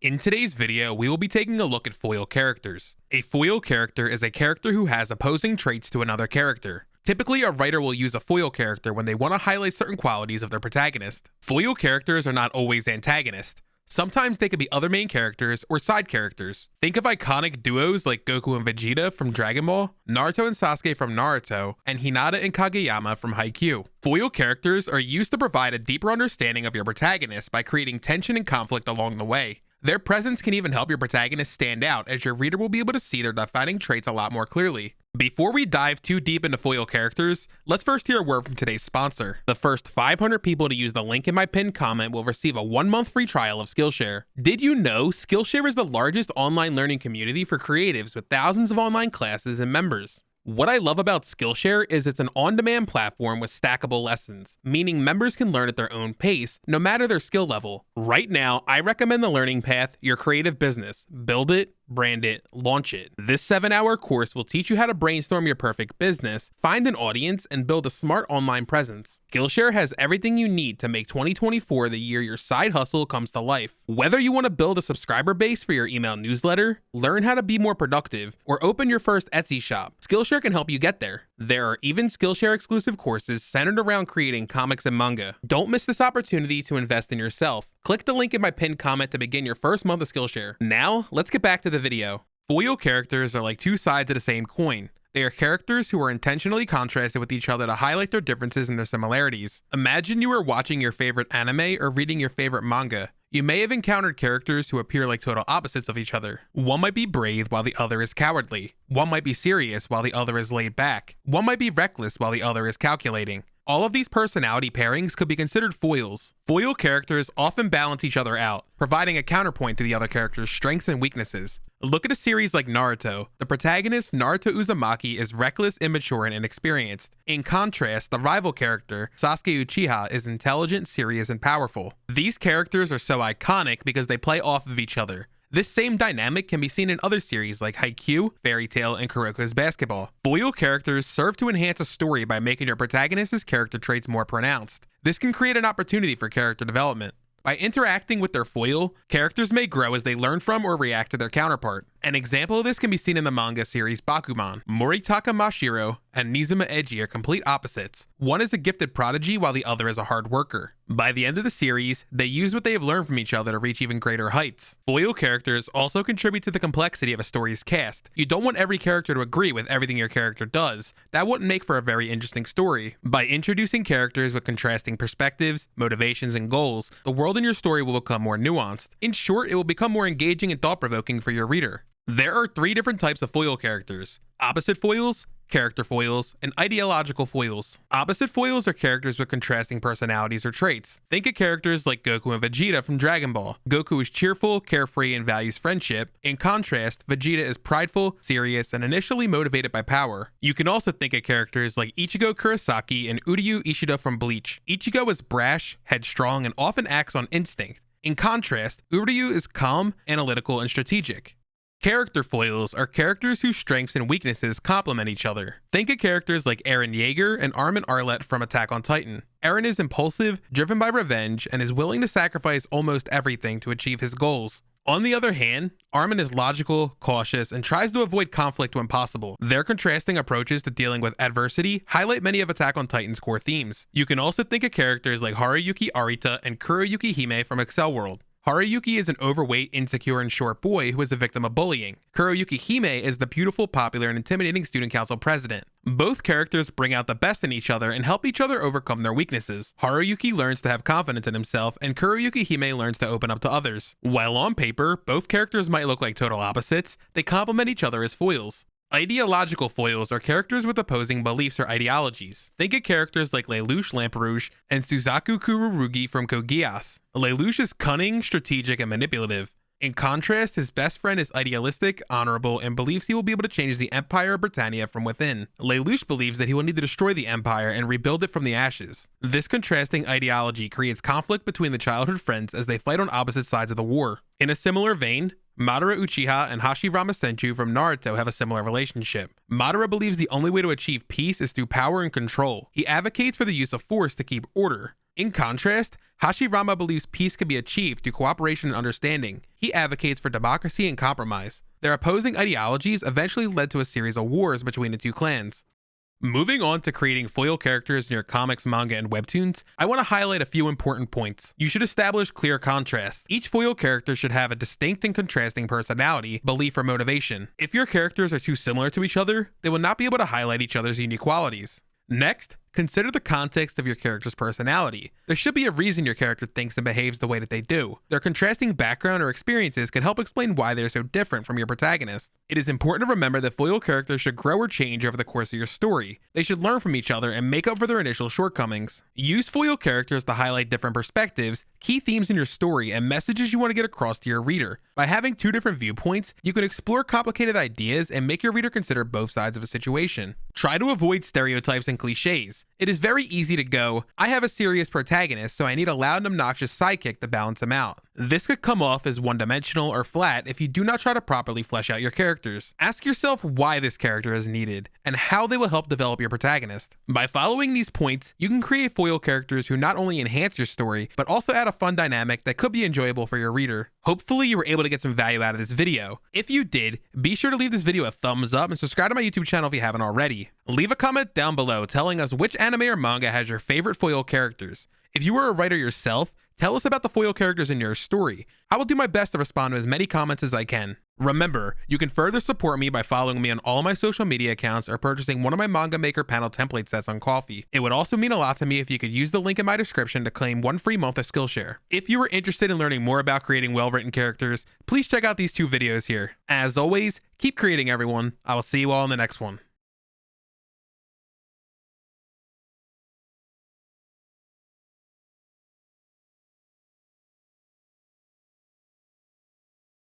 In today's video, we will be taking a look at foil characters. A foil character is a character who has opposing traits to another character. Typically, a writer will use a foil character when they want to highlight certain qualities of their protagonist. Foil characters are not always antagonists. Sometimes they could be other main characters or side characters. Think of iconic duos like Goku and Vegeta from Dragon Ball, Naruto and Sasuke from Naruto, and Hinata and Kageyama from Haikyuu. Foil characters are used to provide a deeper understanding of your protagonist by creating tension and conflict along the way. Their presence can even help your protagonist stand out, as your reader will be able to see their defining traits a lot more clearly. Before we dive too deep into foil characters, let's first hear a word from today's sponsor. The first 500 people to use the link in my pinned comment will receive a 1-month free trial of Skillshare. Did you know Skillshare is the largest online learning community for creatives with thousands of online classes and members? What I love about Skillshare is it's an on-demand platform with stackable lessons, meaning members can learn at their own pace, no matter their skill level. Right now, I recommend the learning path, Your Creative Business. Build it, brand it, launch it. This 7-hour course will teach you how to brainstorm your perfect business, find an audience, and build a smart online presence. Skillshare has everything you need to make 2024 the year your side hustle comes to life. Whether you want to build a subscriber base for your email newsletter, learn how to be more productive, or open your first Etsy shop, Skillshare can help you get there. There are even Skillshare exclusive courses centered around creating comics and manga. Don't miss this opportunity to invest in yourself. Click the link in my pinned comment to begin your first month of Skillshare. Now, let's get back to the video. Foil characters are like two sides of the same coin. They are characters who are intentionally contrasted with each other to highlight their differences and their similarities. Imagine you were watching your favorite anime or reading your favorite manga. You may have encountered characters who appear like total opposites of each other. One might be brave while the other is cowardly. One might be serious while the other is laid back. One might be reckless while the other is calculating. All of these personality pairings could be considered foils. Foil characters often balance each other out, providing a counterpoint to the other character's strengths and weaknesses. Look at a series like Naruto. The protagonist, Naruto Uzumaki, is reckless, immature, and inexperienced. In contrast, the rival character, Sasuke Uchiha, is intelligent, serious, and powerful. These characters are so iconic because they play off of each other. This same dynamic can be seen in other series like Haikyuu, Fairy Tail, and Kuroko's Basketball. Foil characters serve to enhance a story by making your protagonist's character traits more pronounced. This can create an opportunity for character development. By interacting with their foil, characters may grow as they learn from or react to their counterpart. An example of this can be seen in the manga series Bakuman. Moritaka Mashiro and Nizuma Eiji are complete opposites. One is a gifted prodigy while the other is a hard worker. By the end of the series, they use what they have learned from each other to reach even greater heights. Foil characters also contribute to the complexity of a story's cast. You don't want every character to agree with everything your character does. That wouldn't make for a very interesting story. By introducing characters with contrasting perspectives, motivations, and goals, the world in your story will become more nuanced. In short, it will become more engaging and thought-provoking for your reader. There are 3 different types of foil characters: opposite foils, character foils, and ideological foils. Opposite foils are characters with contrasting personalities or traits. Think of characters like Goku and Vegeta from Dragon Ball. Goku is cheerful, carefree, and values friendship. In contrast, Vegeta is prideful, serious, and initially motivated by power. You can also think of characters like Ichigo Kurosaki and Uryu Ishida from Bleach. Ichigo is brash, headstrong, and often acts on instinct. In contrast, Uryu is calm, analytical, and strategic. Character foils are characters whose strengths and weaknesses complement each other. Think of characters like Eren Yeager and Armin Arlet from Attack on Titan. Eren is impulsive, driven by revenge, and is willing to sacrifice almost everything to achieve his goals. On the other hand, Armin is logical, cautious, and tries to avoid conflict when possible. Their contrasting approaches to dealing with adversity highlight many of Attack on Titan's core themes. You can also think of characters like Haruyuki Arita and Kuroyuki Hime from Excel World. Haruyuki is an overweight, insecure, and short boy who is a victim of bullying. Kuroyuki Hime is the beautiful, popular, and intimidating student council president. Both characters bring out the best in each other and help each other overcome their weaknesses. Haruyuki learns to have confidence in himself, and Kuroyuki Hime learns to open up to others. While on paper, both characters might look like total opposites, they complement each other as foils. Ideological foils are characters with opposing beliefs or ideologies. Think of characters like Lelouch Lamperouge and Suzaku Kururugi from Code Geass. Lelouch is cunning, strategic, and manipulative. In contrast, his best friend is idealistic, honorable, and believes he will be able to change the Empire of Britannia from within. Lelouch believes that he will need to destroy the Empire and rebuild it from the ashes. This contrasting ideology creates conflict between the childhood friends as they fight on opposite sides of the war. In a similar vein, Madara Uchiha and Hashirama Senju from Naruto have a similar relationship. Madara believes the only way to achieve peace is through power and control. He advocates for the use of force to keep order. In contrast, Hashirama believes peace can be achieved through cooperation and understanding. He advocates for democracy and compromise. Their opposing ideologies eventually led to a series of wars between the two clans. Moving on to creating foil characters in your comics, manga, and webtoons, I want to highlight a few important points. You should establish clear contrast. Each foil character should have a distinct and contrasting personality, belief, or motivation. If your characters are too similar to each other, they will not be able to highlight each other's unique qualities. Next, consider the context of your character's personality. There should be a reason your character thinks and behaves the way that they do. Their contrasting background or experiences can help explain why they're so different from your protagonist. It is important to remember that foil characters should grow or change over the course of your story. They should learn from each other and make up for their initial shortcomings. Use foil characters to highlight different perspectives, key themes in your story, and messages you want to get across to your reader. By having two different viewpoints, you can explore complicated ideas and make your reader consider both sides of a situation. Try to avoid stereotypes and cliches. It is very easy to go, I have a serious protagonist, so I need a loud and obnoxious sidekick to balance him out. This could come off as one-dimensional or flat if you do not try to properly flesh out your characters. Ask yourself why this character is needed, and how they will help develop your protagonist. By following these points, you can create foil characters who not only enhance your story, but also add a fun dynamic that could be enjoyable for your reader. Hopefully you were able to get some value out of this video. If you did, be sure to leave this video a thumbs up and subscribe to my YouTube channel if you haven't already. Leave a comment down below telling us which anime or manga has your favorite foil characters. If you are a writer yourself, tell us about the foil characters in your story. I will do my best to respond to as many comments as I can. Remember, you can further support me by following me on all my social media accounts or purchasing one of my Manga Maker panel template sets on Ko-fi. It would also mean a lot to me if you could use the link in my description to claim 1 free month of Skillshare. If you are interested in learning more about creating well-written characters, please check out these 2 videos here. As always, keep creating, everyone. I will see you all in the next one.